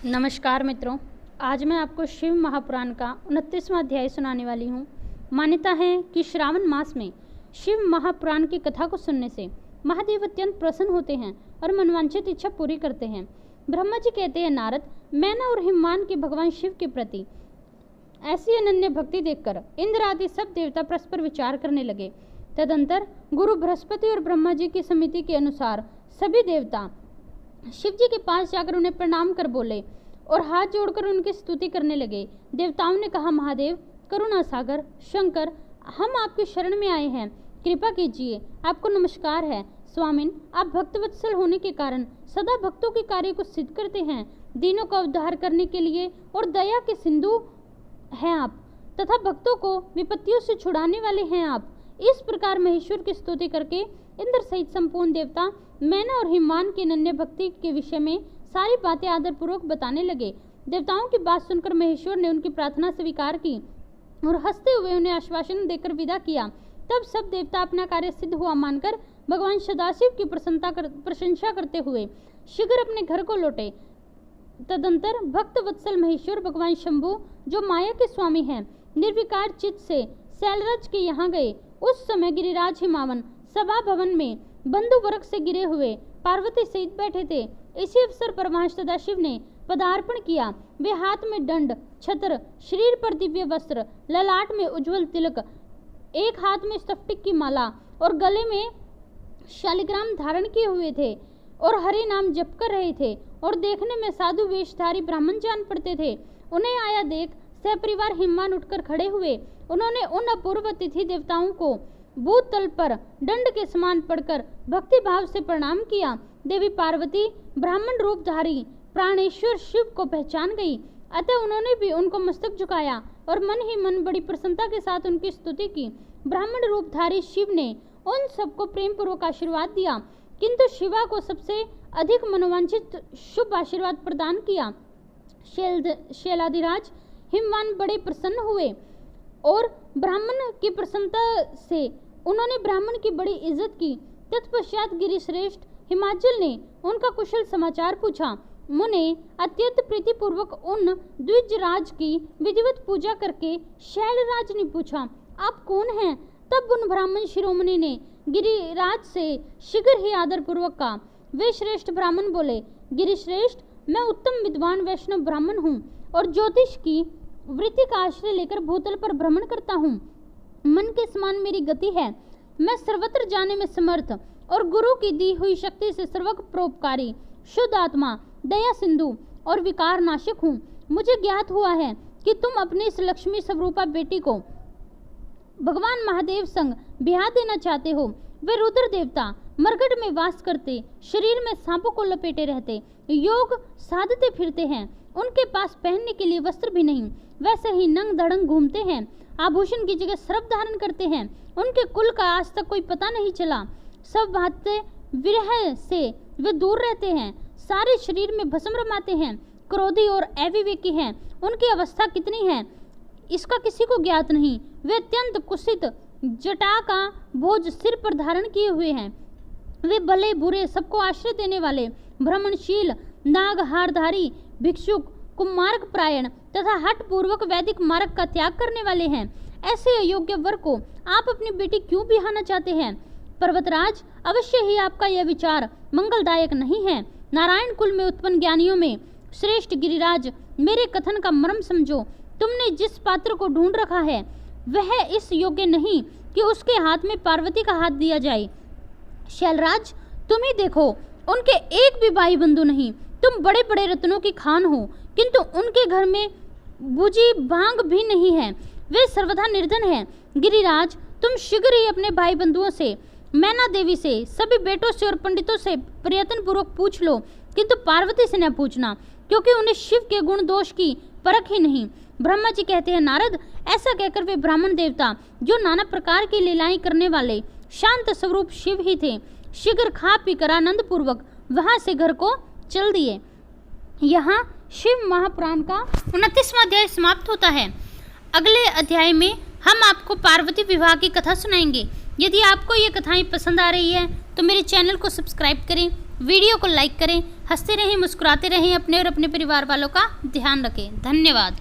नमस्कार मित्रों, आज मैं आपको शिव महापुराण का 29वां अध्याय सुनाने वाली हूँ। मान्यता है कि श्रावण मास में शिव महापुराण की कथा को सुनने से महादेव अत्यंत प्रसन्न होते हैं और मनवांछित इच्छा पूरी करते हैं। ब्रह्मा जी कहते हैं, नारद, मैना और हिमवान के भगवान शिव के प्रति ऐसी अनन्य भक्ति देखकर इंद्र आदि सब देवता परस्पर विचार करने लगे। तदंतर गुरु बृहस्पति और ब्रह्मा जी की समिति के अनुसार सभी देवता शिव जी के पास जाकर उन्हें प्रणाम कर बोले और हाथ जोड़कर उनकी स्तुति करने लगे। देवताओं ने कहा, महादेव, करुणा सागर, शंकर, हम आपकी शरण में आए हैं, कृपा कीजिए, आपको नमस्कार है। स्वामिन, आप भक्तवत्सल होने के कारण सदा भक्तों के कार्य को सिद्ध करते हैं, दीनों का उद्धार करने के लिए और दया के सिंधु हैं आप, तथा भक्तों को विपत्तियों से छुड़ाने वाले हैं आप। इस प्रकार महेश्वर की स्तुति करके इंद्र सहित संपूर्ण देवता मैना और हिमवान की अनन्य भक्ति के विषय में सारी बातें आदर पूर्वक बताने लगे। देवताओं की बात सुनकर महेश्वर ने उनकी प्रार्थना स्वीकार की और हंसते हुए उन्हें आश्वासन देकर विदा किया। तब सब देवता अपना कार्य सिद्ध हुआ मानकर भगवान सदाशिव की प्रशंसा करते हुए शीघ्र अपने घर को लौटे। तदंतर भक्त वत्सल महेश्वर भगवान शंभु, जो माया के स्वामी हैं, निर्विकार चित्त से शैलराज के यहाँ गए। उस समय गिरिराज हिमावन सभा भवन में बंधु वर्ग से गिरे हुए पार्वती सहित बैठे थे। इसी अवसर पर वहां सदाशिव ने पदार्पण किया। वे हाथ में दंड, छत्र, शरीर पर दिव्य वस्त्र, ललाट में उज्जवल तिलक, एक हाथ में स्फटिक की माला और गले में शालिग्राम धारण किए हुए थे और हरि नाम जप कर रहे थे और देखने में साधु वेशधारी ब्राह्मण जान पड़ते थे। उन्हें आया देख सहपरिवार हिमवान उठकर खड़े हुए। उन्होंने उन अपूर्व अतिथि देवताओं को भूतल पर दंड के समान पड़कर भक्ति भाव से प्रणाम किया। देवी पार्वती ब्राह्मण रूपधारी प्राणेश्वर शिव को पहचान गई, अतः उन्होंने भी उनको मस्तक झुकाया और मन ही मन बड़ी प्रसन्नता के साथ उनकी स्तुति की। ब्राह्मण रूपधारी शिव ने उन सबको प्रेम पूर्वक आशीर्वाद दिया, किंतु शिवा को सबसे अधिक मनोवांछित शुभ आशीर्वाद प्रदान किया। शैलाधिराज हिमवान बड़े प्रसन्न हुए और ब्राह्मण की प्रसन्नता से उन्होंने ब्राह्मण की बड़ी इज्जत की। तत्पश्चात गिरिश्रेष्ठ हिमाचल ने उनका कुशल समाचार पूछा। मुने अत्यंत प्रीतिपूर्वक उन द्विजराज की विधिवत पूजा करके शैलराज ने पूछा, आप कौन हैं? तब उन ब्राह्मण शिरोमणि ने गिरिराज से शीघ्र ही आदर पूर्वक कहा। वे श्रेष्ठ ब्राह्मण बोले, गिरिश्रेष्ठ, मैं उत्तम विद्वान वैष्णव ब्राह्मण हूँ और ज्योतिष की वृत्ति का आश्रय लेकर भूतल पर भ्रमण करता हूँ। मन के समान मेरी गति है। मैं सर्वत्र जाने में समर्थ और गुरु की दी हुई शक्ति से सर्वज्ञ परोपकारी, शुद्ध आत्मा, दया सिंधु और विकार नाशक हूँ। मुझे ज्ञात हुआ है कि तुम अपनी इस लक्ष्मी स्वरूपा बेटी को भगवान महादेव संग ब्याह देना चाहते हो। वे रुद्र देवता मरघट में वास करते, शरीर में सांपों को लपेटे रहते, योग साधते फिरते हैं। उनके पास पहनने के लिए वस्त्र भी नहीं, वैसे ही नंग धड़ंग घूमते हैं। आभूषण की जगह सर्प धारण करते हैं। उनके कुल का आज तक कोई पता नहीं चला। सब बातें विरह से वे दूर रहते हैं। सारे शरीर में भस्म रमाते हैं, क्रोधी और अविवेकी हैं। उनकी अवस्था कितनी है इसका किसी को ज्ञात नहीं। वे अत्यंत कुत्सित, जटा का बोझ सिर पर धारण किए हुए हैं। वे भले बुरे सबको आश्रय देने वाले, भ्रमणशील, नाग हारधारी, भिक्षुक, कुमार्ग प्रायण तथा हठ पूर्वक वैदिक मार्ग का त्याग करने वाले हैं। ऐसे अयोग्य वर को आप अपनी बेटी क्यों बिहाना चाहते हैं? पर्वतराज, अवश्य ही आपका यह विचार मंगलदायक नहीं है। नारायण कुल में उत्पन्न ज्ञानियों में श्रेष्ठ गिरिराज, मेरे कथन का मर्म समझो। तुमने जिस पात्र को ढूंढ रखा है वह इस योग्य नहीं कि उसके हाथ में पार्वती का हाथ दिया जाए। शैलराज, तुम ही देखो, उनके एक भी भाई बंधु नहीं। तुम बड़े बड़े रत्नों की खान हो, किंतु उनके घर में बुझी भांग भी नहीं है। वे सर्वथा निर्धन हैं। गिरिराज, तुम शीघ्र ही अपने भाई बंधुओं से, मैना देवी से, सभी बेटों से और पंडितों से प्रयत्न पूर्वक पूछ लो, किंतु पार्वती से न पूछना, क्योंकि उन्हें शिव के गुण दोष की परख ही नहीं। ब्रह्मा जी कहते हैं, नारद, ऐसा कहकर वे ब्राह्मण देवता, जो नाना प्रकार की लीलाएं करने वाले शांत स्वरूप शिव ही थे, शीघ्र खा पी कर आनंद पूर्वक वहां से घर को चल दिए। यहाँ शिव महापुराण का 29वां अध्याय समाप्त होता है। अगले अध्याय में हम आपको पार्वती विवाह की कथा सुनाएंगे। यदि आपको ये कथाएं पसंद आ रही है तो मेरे चैनल को सब्सक्राइब करें, वीडियो को लाइक करें, हंसते रहें, मुस्कुराते रहें, अपने और अपने परिवार वालों का ध्यान रखें। धन्यवाद।